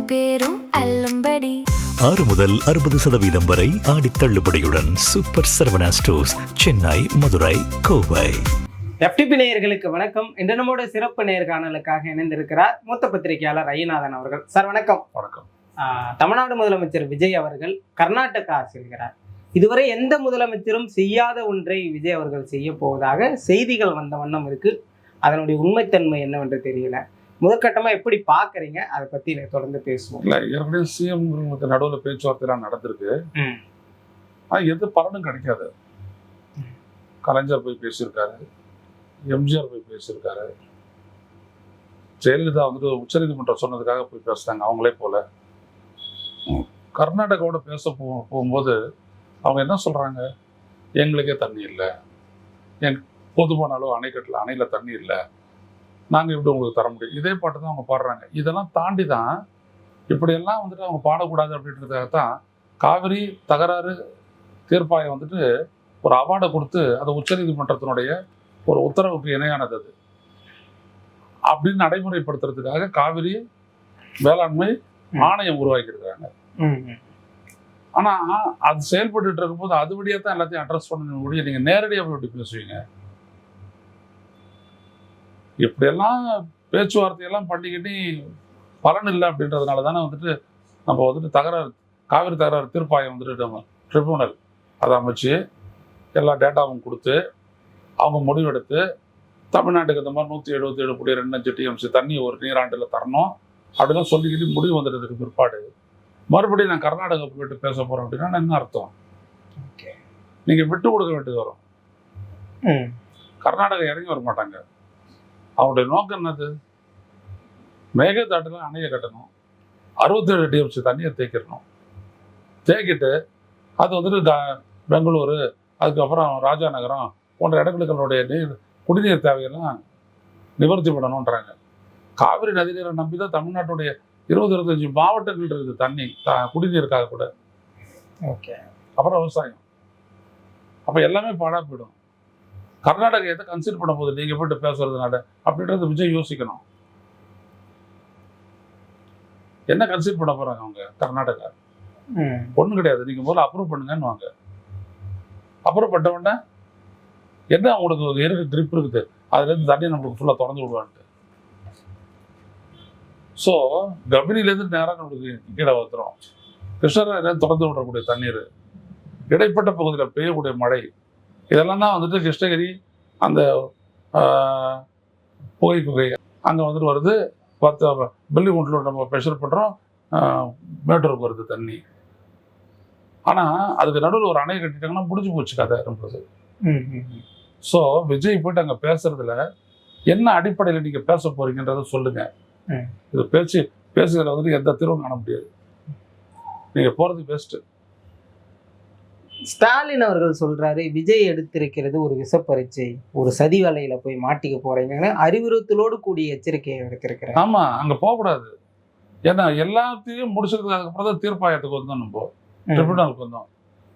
பேரும் அல்லும்படி 6 முதல் 60% வரை ஆடி தள்ளுபடியுடன் super Saravana stores, Chennai, Madurai, Kovai. FTP நேயர்களுக்கு வணக்கம். இன்று நம்மோட சிறப்பு நேர்காணலுக்காக இணைந்திருக்கிறார் மூத்த பத்திரிகையாளர் ஐயநாதன் அவர்கள். சார் வணக்கம். வணக்கம். தமிழ்நாடு முதலமைச்சர் விஜய் அவர்கள் கர்நாடகா செல்கிறார். இதுவரை எந்த முதலமைச்சரும் செய்யாத ஒன்றை விஜய் அவர்கள் செய்ய போவதாக செய்திகள் வந்த வண்ணம் இருக்கு. அதனுடைய உண்மைத்தன்மை என்னவென்று தெரியல. முதற்கட்டமா எப்படி பாக்குறீங்க, அதை பத்தி தொடர்ந்து பேசுவோம். இல்ல, ஏற்கனவே சிஎம் நடுவில் பேச்சுவார்த்தைலாம் நடந்திருக்கு. எது பலனும் கிடைக்காது. கலைஞர் போய் பேசியிருக்காரு, எம்ஜிஆர் போய் பேசியிருக்காரு, ஜெயலலிதா உச்சநீதிமன்றம் சொன்னதுக்காக போய் பேசுறாங்க அவங்களே போல. கர்நாடகாவோட பேச போகும்போது அவங்க என்ன சொல்றாங்க, எங்களுக்கே தண்ணி இல்லை, போதுமான அளவு அணையில தண்ணி இல்லை, நாங்கள் இப்படி உங்களுக்கு தர முடியும். இதே பாட்டு தான் அவங்க பாடுறாங்க. இதெல்லாம் தாண்டி தான் இப்படியெல்லாம் அவங்க பாடக்கூடாது அப்படின்றதுக்காகத்தான் காவிரி தகராறு தீர்ப்பாயம் ஒரு அவார்டை கொடுத்து அது உச்சநீதிமன்றத்தினுடைய ஒரு உத்தரவுக்கு இணையானது அது அப்படின்னு நடைமுறைப்படுத்துறதுக்காக காவிரி வேளாண்மை ஆணையம் உருவாக்கியிருக்காங்க. ஆனா அது செயல்பட்டு இருக்கும்போது அது வழியா தான் எல்லாத்தையும் அட்ரஸ் பண்ண முடியும். நீங்க நேரடியாக எப்படி பேசுவீங்க? இப்படியெல்லாம் பேச்சுவார்த்தையெல்லாம் பண்ணிக்கிட்டு பலன் இல்லை அப்படின்றதுனால தானே நம்ம காவிரி தகராறு தீர்ப்பாயம் நம்ம ட்ரிபியூனல் அதை அமைச்சு எல்லா டேட்டாவும் கொடுத்து அவங்க முடிவெடுத்து தமிழ்நாட்டுக்கு இந்த மாதிரி 177.25 TMC தண்ணி ஒரு நீராண்டில் தரணும் அப்படிலாம் சொல்லிக்கிட்டு முடிவு வந்துடுறதுக்கு பிற்பாடு மறுபடியும் நான் கர்நாடகா போயிட்டு பேச போறேன் அப்படின்னா என்ன அர்த்தம்? நீங்க விட்டு கொடுக்க வேண்டியது வரும். கர்நாடகா இறங்கி வர மாட்டாங்க. அவருடைய நோக்கம் என்னது? மேகதாட்டில் அணையை கட்டணும், 67 TMC தண்ணியை தேக்கிடணும். தேக்கிட்டு அது பெங்களூரு, அதுக்கப்புறம் ராஜா நகரம் போன்ற இடங்களுடைய குடிநீர் தேவையெல்லாம் நிவர்த்தி பண்ணணுன்றாங்க. காவிரி நதிநீரை நம்பி தான் தமிழ்நாட்டுடைய 20-25 மாவட்டங்கள் இருக்குது தண்ணி குடிநீருக்காக கூட. அப்புறம் விவசாயம், அப்போ எல்லாமே பாழா போயிடும். கர்நாடகா எதை கன்சிடர் பண்ண போது நீங்க போயிட்டு பேசுறதுனால அப்படின்றது விஜய் யோசிக்கணும். என்ன கன்சிடர் பண்ண போறாங்க அவங்க? கர்நாடகா ஒண்ணும் கிடையாது. நீங்க முதல்ல அப்ரூவ் பண்ணுங்கன்னு வாங்க. அப்ரூவ் பண்ண உடனே என்ன உங்களுக்கு இருக்கு ட்ரிப் இருக்குது, அதுல இருந்து தண்ணி நம்மளுக்கு ஃபுல்லா திறந்து விடுவான்ட்டு. ஸோ கபினிலேருந்து நேரம் நம்மளுக்கு கீழே வந்துடும். கிருஷ்ணராயிலேருந்து திறந்து விடக்கூடிய தண்ணீர், இடைப்பட்ட பகுதியில் பெய்யக்கூடிய மழை, இதெல்லாம் தான் கிருஷ்ணகிரி அந்த புகை அங்கே வருது. பில்லிகுண்டில் நம்ம ப்ரெஷர் பண்ணுறோம், மேட்டூருக்கு வருது தண்ணி. ஆனால் அதுக்கு நடுவில் ஒரு அணையை கட்டிட்டாங்கன்னா முடிஞ்சு போச்சு கதை நம்மளது. ஸோ விஜய் போயிட்டு அங்கே பேசுறதுல என்ன அடிப்படையில் நீங்கள் பேச போறீங்கன்றத சொல்லுங்க. இது பேசுறதுல எந்த தீர்வும் காண முடியாது. நீங்கள் போகிறது பெஸ்ட்டு. ஸ்டாலின் அவர்கள் சொல்றாரு, விஜய் எடுத்திருக்கிறது ஒரு விஷப்பரீட்சை, ஒரு சதி வலையில போய் மாட்டிக்க போறீங்கன்னு அறிவுறுத்தலோடு கூடிய எச்சரிக்கையை எடுத்திருக்கிறார். ஆமா, அங்க போகக்கூடாது. ஏன்னா எல்லாத்தையும் முடிச்சதுக்கு அதுக்கப்புறம் தான் தீர்ப்பாயத்துக்கு வந்தோம். நம்ம ட்ரிபியூனலுக்கு வந்தோம்.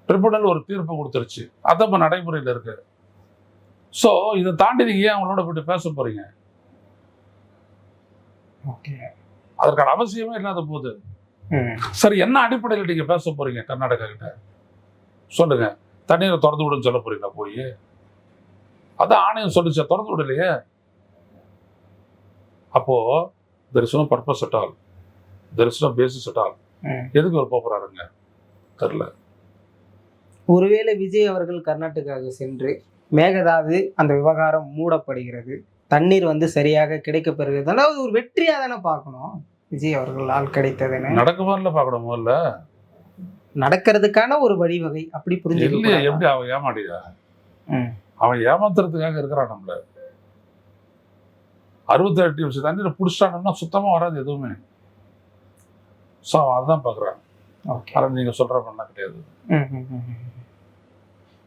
ட்ரிபியூனல் ஒரு தீர்ப்பு கொடுத்துருச்சு, அதான் இப்போ நடைமுறையில் இருக்கு. ஸோ இதை தாண்டி நீங்க ஏன் அவங்களோட போயிட்டு பேச போறீங்க? அதற்கான அவசியமே இல்லாத போது சரி, என்ன அடிப்படையில் நீங்க பேச போறீங்க கர்நாடகா கிட்ட சொல்லுங்க. தண்ணீரை திறந்து விடுன்னு சொல்ல போறீங்களா? போய் அதான் ஆணையம் சொல்லிச்சா, திறந்து விடலையே. அப்போ there is no purpose at all, there is no basis at all. எதுக்கு ஒரு போறாருங்க தெரியல. ஒருவேளை விஜய் அவர்கள் கர்நாடகாவுக்கு சென்று மேகதாது அந்த விவகாரம் மூடப்படுகிறது, தண்ணீர் சரியாக கிடைக்கப்பெறுகிறது, அதாவது ஒரு வெற்றியா தானே பார்க்கணும் விஜய் அவர்களால் கிடைத்ததுன்னு. நடக்குமாரில் பார்க்கணும். முதல்ல நடக்கிறதுக்கான ஒரு வழிவகை அப்படி புரிஞ்சு. எப்படி அவன் ஏமாடியா? அவன் ஏமாத்துறதுக்காக இருக்கிறான். நம்மள 67 TMC தண்ணீரை பிடிச்சிட்டாங்கன்னா சுத்தமா வராது எதுவுமே. ஸோ அவன் அதுதான் பார்க்குறான். ஆனால் நீங்க சொல்ற பண்ண கிடையாது.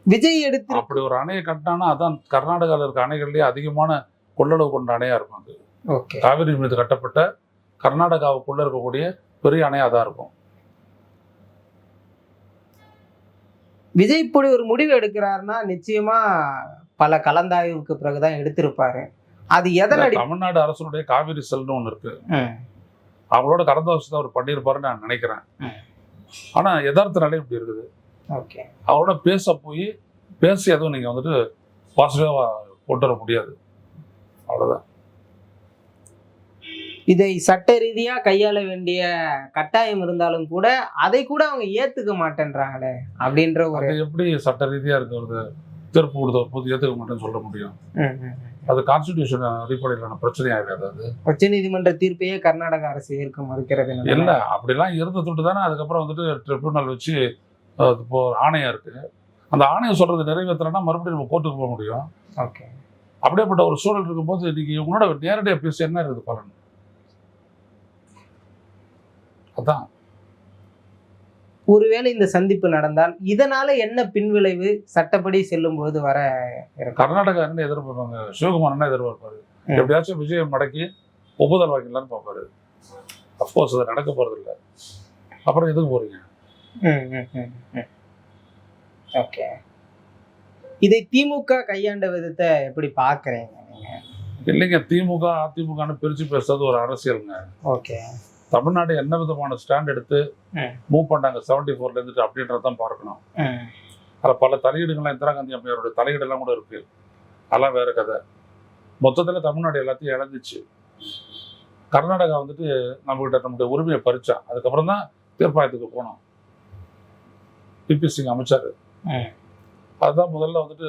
விஜய் எடுத்து அப்படி ஒரு அணையை கட்டினானா அதான் கர்நாடகாவில் இருக்க அணைகள்லேயே அதிகமான கொள்ளளவு கொண்ட அணையா இருக்கும் அது. காவிரி மீது கட்டப்பட்ட கர்நாடகாவுக்குள்ள இருக்கக்கூடிய பெரிய அணையா தான் இருக்கும். விஜய் இப்படி ஒரு முடிவு எடுக்கிறாருன்னா நிச்சயமா பல கலந்தாய்வுக்கு பிறகுதான் எடுத்திருப்பாரு. அது எதனால? தமிழ்நாடு அரசுடைய காவிரி செல்னு ஒண்ணு இருக்கு. அவங்களோட கடந்த வருஷத்தை அவர் பண்ணியிருப்பாருன்னு நான் நினைக்கிறேன். ஆனா யதார்த்த நிலை இப்படி இருக்குது. ஓகே. அவரோட பேசி எதுவும் நீங்க வந்துட்டு பாசிட்டிவா கொண்டு வர முடியாது. அவ்வளவுதான். இதை சட்ட ரீதியா கையாள வேண்டிய கட்டாயம் இருந்தாலும் கூட அதை கூட அவங்க ஏத்துக்க மாட்டேன்றாங்களே அப்படின்ற ஒரு அது எப்படி சட்ட ரீதியா இருக்கிறது தீர்ப்பு கொடுத்த போது ஏத்துக்க மாட்டேன்னு சொல்ல முடியும்? அது கான்ஸ்டிடியூஷன் அடிப்படையிலான பிரச்சனை ஆகாது. அது உச்ச நீதிமன்ற தீர்ப்பையே கர்நாடக அரசு ஏற்க மறுக்கிறது இல்ல. அப்படிலாம் இருந்த தொட்டு தானே அதுக்கப்புறம் வந்துட்டு ட்ரிபியூனல் வச்சு இப்போ ஆணையம் இருக்கு. அந்த ஆணையம் சொல்றது நிறைவேற்றலைன்னா மறுபடியும் நம்ம கோர்ட்டுக்கு போக முடியும். ஓகே. அப்படியேப்பட்ட ஒரு சூழல் இருக்கும்போது இன்னைக்கு இவங்களோட நேரடியாக பேசி என்ன இருக்குது பலன்? அதான். ஒருவேளை இந்த சந்திப்பு நடந்தால் இதனால என்ன பின்விளைவு சட்டப்படி செல்லும் போது வர கர்நாடகா என்ன எதிர்பார்ப்பாங்க? சிவகுமார் என்ன எதிர்பார்ப்பாரு? எப்படியாச்சும் விஜயம் மடக்கி ஒப்புதல் வாங்கிடலான்னு பார்ப்பாரு. அப்கோர்ஸ் அது நடக்க போறது இல்லை. அப்புறம் எதுக்கு போறீங்க? ஓகே. இதை திமுக கையாண்ட விதத்தை எப்படி பாக்குறீங்க நீங்க? இல்லைங்க, திமுக அதிமுகன்னு பிரிச்சு பேசுறது ஒரு அரசியலுங்க. ஓகே. தமிழ்நாடு என்ன விதமான ஸ்டாண்ட் எடுத்து மூவ் பண்ணாங்க 74ல இருந்துட்டு அப்படின்றதான் பார்க்கணும். அதில் பல தலையீடுகள்லாம் இந்திரா காந்தி அம்மையாருடைய தலையீடெல்லாம் கூட இருக்கு. அதெல்லாம் வேற கதை. மொத்தத்தில் தமிழ்நாடு எல்லாத்தையும் இழந்துச்சு. கர்நாடகா வந்துட்டு நம்முடைய உரிமையை பறிச்சான். அதுக்கப்புறம் தான் தீர்ப்பாயத்துக்கு போனோம். பிபி சிங் அமைச்சார். அதுதான் முதல்ல வந்துட்டு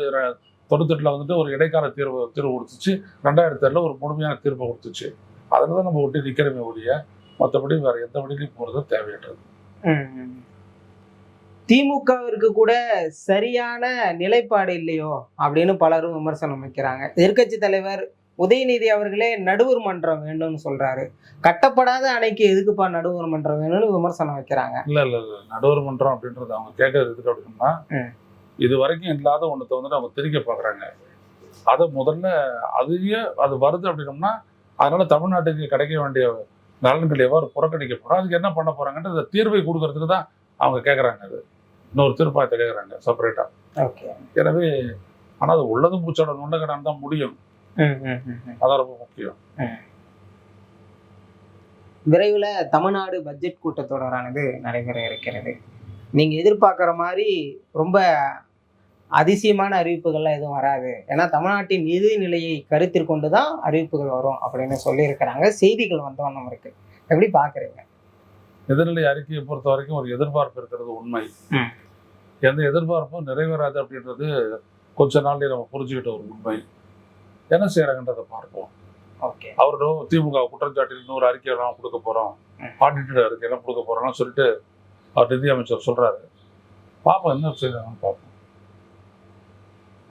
98ல் வந்துட்டு ஒரு இடைக்கால தீர்வு கொடுத்துச்சு. 2007 ஒரு முழுமையான தீர்ப்பை கொடுத்துச்சு. அதில் தான் நம்ம ஒட்டி நிற்கிறமே ஒழிய மற்றபடி வேற எந்த வழியிலையும் போறது தேவையற்றது. திமுகவிற்கு கூட சரியான நிலைப்பாடு இல்லையோ அப்படின்னு பலரும் விமர்சனம் வைக்கிறாங்க. எதிர்க்கட்சி தலைவர் உதயநிதி அவர்களே நடுவர் மன்றம் வேணும்னு சொல்றாரு. கட்டப்படாத அணைக்கு எதுக்குப்பா நடுவர் மன்றம் வேணும்னு விமர்சனம் வைக்கிறாங்க. இல்ல நடுவர் மன்றம் அப்படின்றது அவங்க கேட்கறது எதுக்கு அப்படின்னா, இது வரைக்கும் இல்லாத ஒன்றத்தை வந்துட்டு அவங்க திரிக்க பாக்குறாங்க. அதை முதல்ல அது வருது அப்படின்னோம்னா அதனால தமிழ்நாட்டுக்கு கிடைக்க வேண்டிய நலன்கள் எவ்வாறு புறக்கணிக்கப்படும், அதுக்கு என்ன பண்ண போறாங்கன்ற அந்த தீர்வை கொடுக்கறதுக்கு தான் அவங்க கேட்கறாங்க. அது இன்னொரு தீர்ப்பாயத்தை கேட்கறாங்க செப்பரேட்டா. எனவே ஆனா அது உள்ளதும் பூச்சோட நுண்ணகடான் தான் முடியும். அதான் ரொம்ப முக்கியம். விரைவில் தமிழ்நாடு பட்ஜெட் கூட்டத்தொடரானது நடைபெற இருக்கிறது. நீங்க எதிர்பார்க்குற மாதிரி ரொம்ப அதிசயமான அறிவிப்புகள்லாம் எதுவும் வராது. ஏன்னா தமிழ்நாட்டின் நிதி நிலையை கருத்தில் கொண்டு தான் அறிவிப்புகள் வரும் அப்படின்னு சொல்லியிருக்கிறாங்க. செய்திகள் வந்த வண்ணம் இருக்கு. எப்படி பாக்குறீங்க? நிதிநிலை அறிக்கையை பொறுத்த வரைக்கும் ஒரு எதிர்பார்ப்பு இருக்கிறது உண்மை. எந்த எதிர்பார்ப்பும் நிறைவேறாது அப்படின்றது கொஞ்ச நாள்லயே நம்ம புரிஞ்சுக்கிட்ட ஒரு உண்மை. என்ன செய்யறாங்கன்றதை பார்ப்போம். அவரும் திமுக குற்றச்சாட்டில் இன்னொரு அறிக்கையெல்லாம் கொடுக்க போறோம், ஆடிட்டட் அறிக்கையெல்லாம் கொடுக்க போறோம்னு சொல்லிட்டு அவர் நிதி அமைச்சர் சொல்றாரு. பாப்போம் என்ன செய்யறாங்கன்னு பார்ப்போம்.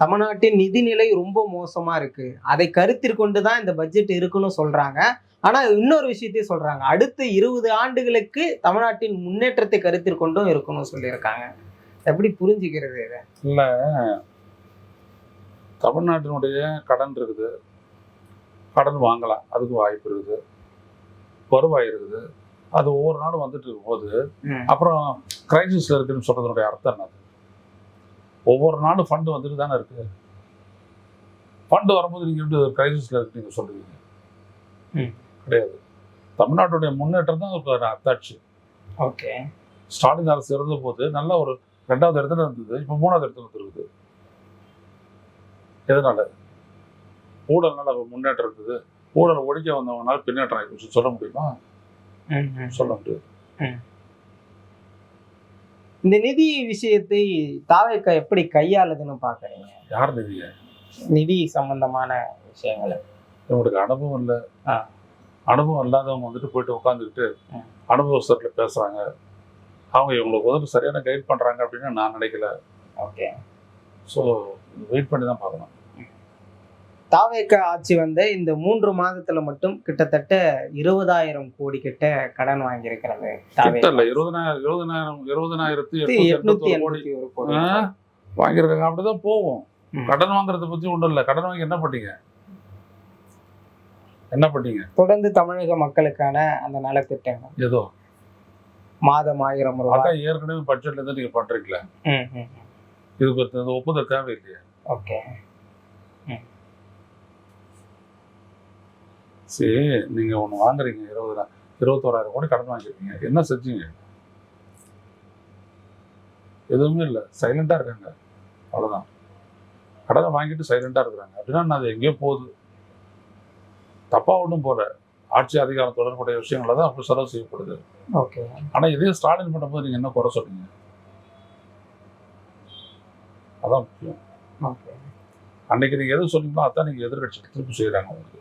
தமிழ்நாட்டின் நிதிநிலை ரொம்ப மோசமா இருக்கு. அதை கருத்தில் கொண்டுதான் இந்த பட்ஜெட் இருக்குன்னு சொல்றாங்க. ஆனா இன்னொரு விஷயத்தையும் சொல்றாங்க, அடுத்த 20 ஆண்டுகளுக்கு தமிழ்நாட்டின் முன்னேற்றத்தை கருத்தில் கொண்டும் இருக்குன்னு சொல்லியிருக்காங்க. எப்படி புரிஞ்சுக்கிறது இதை? இல்ல, தமிழ்நாட்டினுடைய கடன் இருக்குது, கடன் வாங்கலாம், அதுக்கு வாய்ப்பு இருக்குது, வருவாய் இருக்குது. அது ஒவ்வொரு நாளும் வந்துட்டு இருக்கும் போது அப்புறம் கிரைசிஸ்ல இருக்குன்னு சொல்றதுனுடைய அர்த்தம் என்னது? ஒவ்வொரு நாளும் ஃபண்டு வந்துட்டு தானே இருக்கு. ஃபண்டு வரும்போது நீங்க எப்படி கிரைசிஸ்ல இருக்கு நீங்க சொல்லுவீங்க? கிடையாது. தமிழ்நாட்டுடைய முன்னேற்றம் தான் ஒரு அத்தாட்சி. ஓகே. ஸ்டாலின் அரசு இருந்த போது நல்ல ஒரு 2வது இடத்துல இருந்தது, இப்ப 3வது இடத்துல இருக்குது. எதனால? ஊழல்னால முன்னேற்றம் இருக்குது. ஊழல் ஒழிக்க வந்தவங்கனால பின்னேற்றம் ஆயிடுச்சு சொல்ல முடியுமா? சொல்ல முடியாது. இந்த நிதி விஷயத்தை தாவேக்கா எப்படி கையாளுதுன்னு பாக்குறீங்க? யார் நிதிய? நிதி சம்பந்தமான விஷயங்கள் இவங்களுக்கு அனுபவம் இல்லை. அனுபவம் இல்லாதவங்க வந்துட்டு போயிட்டு உட்காந்துக்கிட்டு அனுபவஸ்தர்ல பேசுறாங்க. அவங்க இவங்களுக்கு வந்துட்டு சரியான கைட் பண்றாங்க அப்படின்னு நான் நினைக்கல. ஓகே. ஸோ வெயிட் பண்ணி தான் பார்க்கணும். தாவேக்கா ஆட்சி வந்த இந்த 3 மாதத்துல மட்டும் கிட்டத்தட்ட 20,000 கோடி கிட்ட கடன் வாங்கியிருக்கிறது. 20,881 கோடி வாங்கியிருக்காங்க. அப்படிதான் போவோம். கடன் வாங்குறத பத்தி ஒன்றும் இல்லை. கடன் வாங்கி என்ன பண்ணீங்க? தொடர்ந்து தமிழக மக்களுக்கான அந்த நலத்திட்டங்கள் ஏதோ மாதம் 1000 ரூபாய் அதான் ஏற்கனவே பட்ஜெட்ல இருந்து நீங்க பண்றீங்களா? இதுக்கு ஒப்புதல் தேவையில்லையா? ஓகே. சரி, நீங்க ஒண்ணு வாங்குறீங்க 20,000. 21,000 கோடி கடன் வாங்கியிருக்கீங்க, என்ன செஞ்சீங்க? எதுவுமே இல்லை, சைலண்டா இருக்காங்க, அவ்வளவுதான். கடனை வாங்கிட்டு சைலண்டா இருக்கிறாங்க அப்படின்னா அது எங்கேயோ போகுது. தப்பா ஒன்றும் போல, ஆட்சி அதிகாரம் தொடர்புடைய விஷயங்கள தான் அப்போ செலவு செய்யப்படுது. ஓகே. ஆனா இதே ஸ்டாலின் பண்ணும்போது நீங்க என்ன குறை சொல்றீங்க? அதான் முக்கியம். ஓகே. அன்னைக்கு நீங்க எது சொன்னீங்களோ அதான் நீங்க எதிர்கட்சி திருப்பி செய்யறாங்க உங்களுக்கு.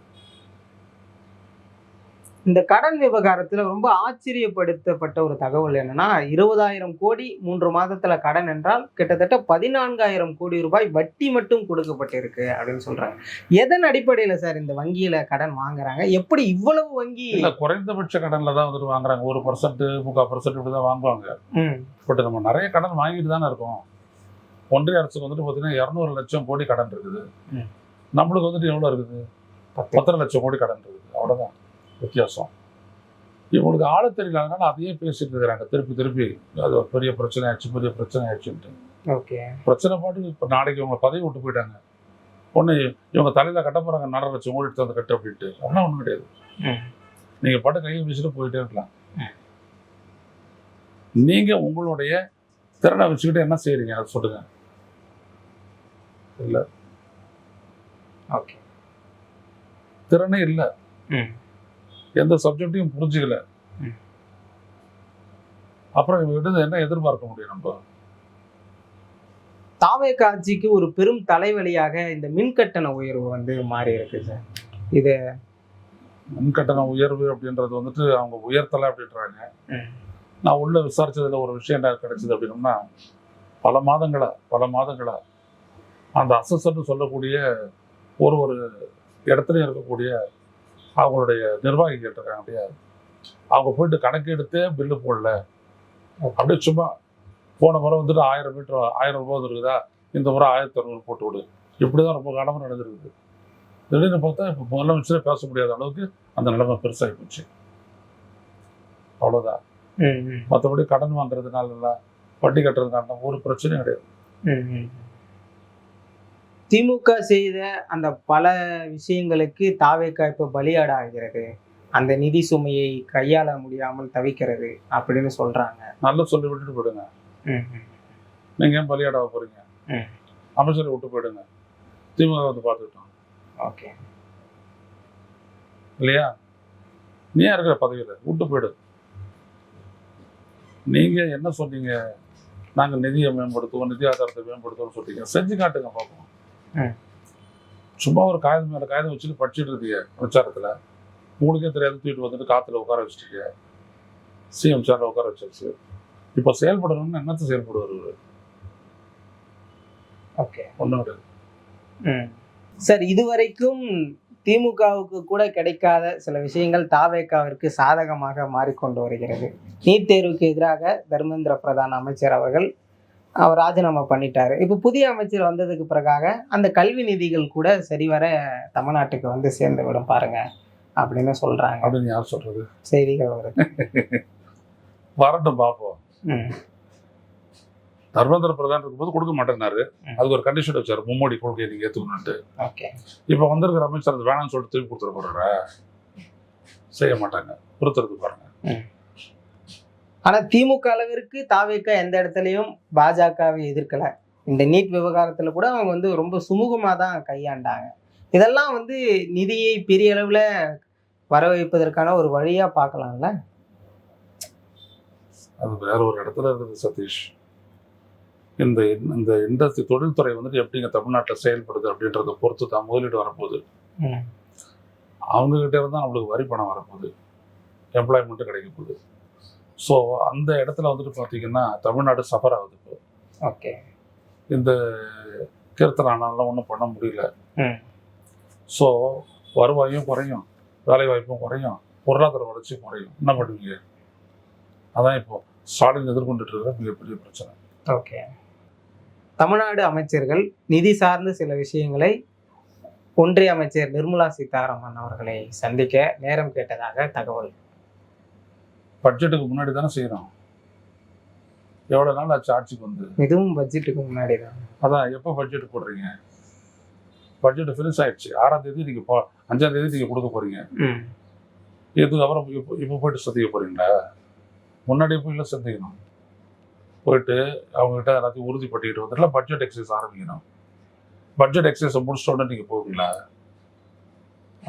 இந்த கடன் விவகாரத்துல ரொம்ப ஆச்சரியப்படுத்தப்பட்ட ஒரு தகவல் என்னன்னா, 20,000 கோடி 3 மாதத்துல கடன் என்றால் கிட்டத்தட்ட 14,000 கோடி ரூபாய் வட்டி மட்டும் கொடுக்கப்பட்டிருக்கு அப்படின்னு சொல்றாங்க. எதன் அடிப்படையில சார் இந்த வங்கியில கடன் வாங்குறாங்க? எப்படி இவ்வளவு வங்கி? இல்ல, குறைந்தபட்ச கடன்ல தான் வந்துட்டு வாங்குறாங்க. 1%, 3/4% இப்படிதான் வாங்குவாங்க. பட் நம்ம நிறைய கடன் வாங்கிட்டு தானே இருக்கோம். ஒன்றிய அரசுக்கு வந்துட்டு பாத்தீங்கன்னா 200 லட்சம் கோடி கடன் இருக்குது. நம்மளுக்கு வந்துட்டு எவ்வளவு இருக்குது? 10 லட்சம் கோடி கடன் இருக்குது. அவ்வளவுதான் வித்தியாசம். இவங்களுக்கு ஆள தெரியலாதனால அதையே பேசிட்டு இருக்கிறாங்க திருப்பி. அது ஒரு பெரிய பிரச்சனை ஆயிடுச்சுன்ட்டு. ஓகே. பிரச்சனை பாட்டு இப்போ நாளைக்கு இவங்க பதவி விட்டு போயிட்டாங்க. ஒன்று இவங்க தலையில கட்ட போறாங்க 4 லட்சம் கோடி எடுத்து வந்து கட்டு அப்படின்ட்டு. அப்படின்னா ஒன்றும் கிடையாது. நீங்க பாட்டு கையை வீசிட்டு போயிட்டே இருக்கலாம். நீங்க உங்களுடைய திறனை வச்சுக்கிட்டு என்ன செய்யறீங்க அதை சொல்லுங்க. இல்ல, ஓகே. திறனே இல்லை, எந்த சப்ஜெக்டையும் புரிஞ்சுக்கல. அப்புறம் இவங்க என்ன எதிர்பார்க்க முடியும் நம்ம? தாவேக ஆட்சிக்கு ஒரு பெரும் தலைவலியாக இந்த மின்கட்டண உயர்வு வந்து மாறி இருக்கு சார். இது மின்கட்டண உயர்வு அப்படின்றது வந்துட்டு அவங்க உயர்த்தலை அப்படின்றாங்க. நான் உள்ள விசாரிச்சதுல ஒரு விஷயம் என்ன கிடைச்சது அப்படின்னா, பல மாதங்களா அந்த அசஸ்ன்னு சொல்லக்கூடிய ஒரு இடத்துலையும் இருக்கக்கூடிய அவங்களுடைய நிர்வாகிகள் இருக்காங்க இல்லையா, அவங்க போயிட்டு கணக்கு எடுத்தே பில்லு போடல. அப்படியே சும்மா போன முறை வந்துட்டு 1000 ரூபாய் இருக்குதா, இந்த முறை 1600 போட்டு விடு, இப்படிதான் ரொம்ப காலமாக நடந்திருக்குது. திடீர்னு பார்த்தா இப்போ முதலமைச்சரே பேச முடியாத அளவுக்கு அந்த நிலைமை பெருசாகி போச்சு. அவ்வளோதான். மற்றபடி கடன் வாங்குறதுனால இல்லை, வட்டி கட்டுறதுனால ஒரு பிரச்சனையும் கிடையாது. திமுக செய்த அந்த பல விஷயங்களுக்கு தாவேக இப்ப பலியாட ஆகிறது. அந்த நிதி சுமையை கையாள முடியாமல் தவிக்கிறது அப்படின்னு சொல்றாங்க. நல்லா சொல்லி விட்டுட்டு போயிடுங்க. நீங்க ஏன் பலியாட போறீங்க? அமைச்சரை விட்டு போயிடுங்க, திமுக வந்து பார்த்துக்கிட்டோம். ஓகே. இல்லையா? நீ இருக்கிற பதவியில விட்டு போயிடு. நீங்க என்ன சொன்னீங்க? நாங்க நிதியை மேம்படுத்துவோம், நிதி ஆதாரத்தை மேம்படுத்துவோம் சொல்றீங்க. செஞ்சு காட்டுங்க பார்ப்போம். சும்மா ஒரு காகிதம் மேல காகிதம் வச்சுட்டு படிச்சுட்டு இருக்கீங்க பிரச்சாரத்துல. உங்களுக்கே தெரியாது, தூக்கிட்டு வந்துட்டு காத்துல உட்கார வச்சுட்டீங்க. சிஎம் சேர்ல உட்கார வச்சாச்சு. இப்ப செயல்படணும்னு என்னத்தை செயல்படுவார்? ஓகே. ஒன்றும் கிடையாது சார். இதுவரைக்கும் திமுகவுக்கு கூட கிடைக்காத சில விஷயங்கள் தாவேகாவிற்கு சாதகமாக மாறிக்கொண்டு வருகிறது. நீட் தேர்வுக்கு எதிராக தர்மேந்திர பிரதான் அமைச்சர் அவர் ராஜினாமா பண்ணிட்டாரு. இப்போ புதிய அமைச்சர் வந்ததுக்கு பிறகாக அந்த கல்வி நிதிகள் கூட சரிவர தமிழ்நாட்டுக்கு வந்து சேர்ந்து விடும் பாருங்க அப்படின்னு சொல்றாங்க. அப்படின்னு யார் சொல்றது? செய்திகள் வருது. வரட்டும் பார்ப்போம். தர்மேந்திர பிரதான் இருக்கும்போது கொடுக்க மாட்டேன்னாரு. அதுக்கு ஒரு கண்டிஷன் வச்சாரு, மும்மொழி கொள்கையை நீங்க ஏத்துக்கணும்ட்டு. இப்ப வந்திருக்கிற அமைச்சர் அது வேணாம்னு சொல்லிட்டு திருப்பி கொடுத்துட போறாரு. செய்ய மாட்டாங்க, பொறுத்துறது பாருங்க. ஆனா திமுக அளவிற்கு தாவேக எந்த இடத்துலயும் பாஜகவை எதிர்க்கல. இந்த நீட் விவகாரத்துல கூட அவங்க வந்து ரொம்ப சுமூகமா தான் கையாண்டாங்க. இதெல்லாம் வந்து நிதியை பெரிய அளவுல வர வைப்பதற்கான ஒரு வழியா பார்க்கலாம்ல. அது வேற ஒரு இடத்துல இருக்குது சதீஷ். இந்த இந்த இண்டஸ்ட்ரி தொழில்துறை வந்துட்டு எப்படிங்க தமிழ்நாட்டில் செயல்படுது அப்படின்றத பொறுத்து தான் முதலீடு வரப்போகுது. அவங்க கிட்ட இருந்தால் நம்மளுக்கு வரி பணம் வரப்போகுது, எம்ப்ளாய்மெண்ட்டு கிடைக்க போகுது. ஸோ அந்த இடத்துல வந்துட்டு பார்த்தீங்கன்னா தமிழ்நாடு சஃபர் ஆகுது. இப்போ ஓகே, இந்த கீர்த்தனால ஒன்றும் பண்ண முடியல. ஸோ வருவாயும் குறையும், வேலை வாய்ப்பும் குறையும், பொருளாதார வளர்ச்சியும் குறையும். என்ன பண்ணுவீங்க? அதான் இப்போ ஸ்டாலின் எதிர்கொண்டுட்டு இருக்கிற மிகப்பெரிய பிரச்சனை. ஓகே. தமிழ்நாடு அமைச்சர்கள் நிதி சார்ந்த சில விஷயங்களை ஒன்றிய அமைச்சர் நிர்மலா சீதாராமன் அவர்களை சந்திக்க நேரம் கேட்டதாக தகவல். பட்ஜெட்டுக்கு முன்னாடி தானே செய்யறோம். எவ்வளவு நாள் ஆச்சு ஆட்சிக்கு வந்து? இதுவும் பட்ஜெட்டுக்கு முன்னாடி தான். அதான் எப்போ பட்ஜெட் போடுறீங்க? பட்ஜெட் ஃபினிஷ் ஆயிடுச்சு. 6ஆம் தேதி நீங்க 5ஆம் தேதி நீங்க கொடுக்க போறீங்க. இதுக்கப்புறம் இப்போ போயிட்டு சந்திக்க போறீங்களா? முன்னாடியே போய் இல்லை சந்திக்கணும். போயிட்டு அவங்ககிட்ட எல்லாத்தையும் உறுதிப்பட்டுக்கிட்டு வந்துட்டுலாம் பட்ஜெட் எக்ஸசைஸ் ஆரம்பிக்கணும். பட்ஜெட் எக்ஸசைஸை முடிச்சிட்ட உடனே நீங்கள் போவீங்களா?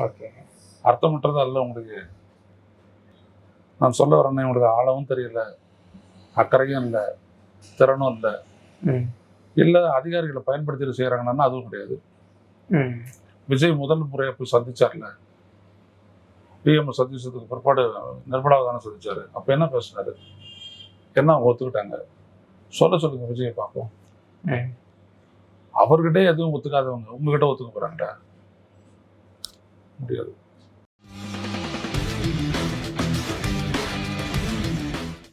ஓகே. அர்த்தமற்றது அல்ல உங்களுக்கு. நான் சொல்ல வரேன்னே, உங்களுக்கு ஆழமும் தெரியல, அக்கறையும் இல்லை, திறனும் இல்லை. இல்லை அதிகாரிகளை பயன்படுத்திட்டு செய்கிறாங்கன்னா அதுவும் கிடையாது. விஜய் முதல் முறையாக போய் சந்திச்சார்ல, பிஎம் சந்திச்சதுக்கு பிற்பாடு நிர்மலாவை தானே சந்திச்சாரு. அப்போ என்ன பேசினாரு? என்ன அவங்க ஒத்துக்கிட்டாங்க? சொல்லுங்க விஜயை பார்ப்போம். அவர்கிட்டே எதுவும் ஒத்துக்காதவங்க உங்ககிட்ட ஒத்துக்க போறாங்கடா? முடியாது.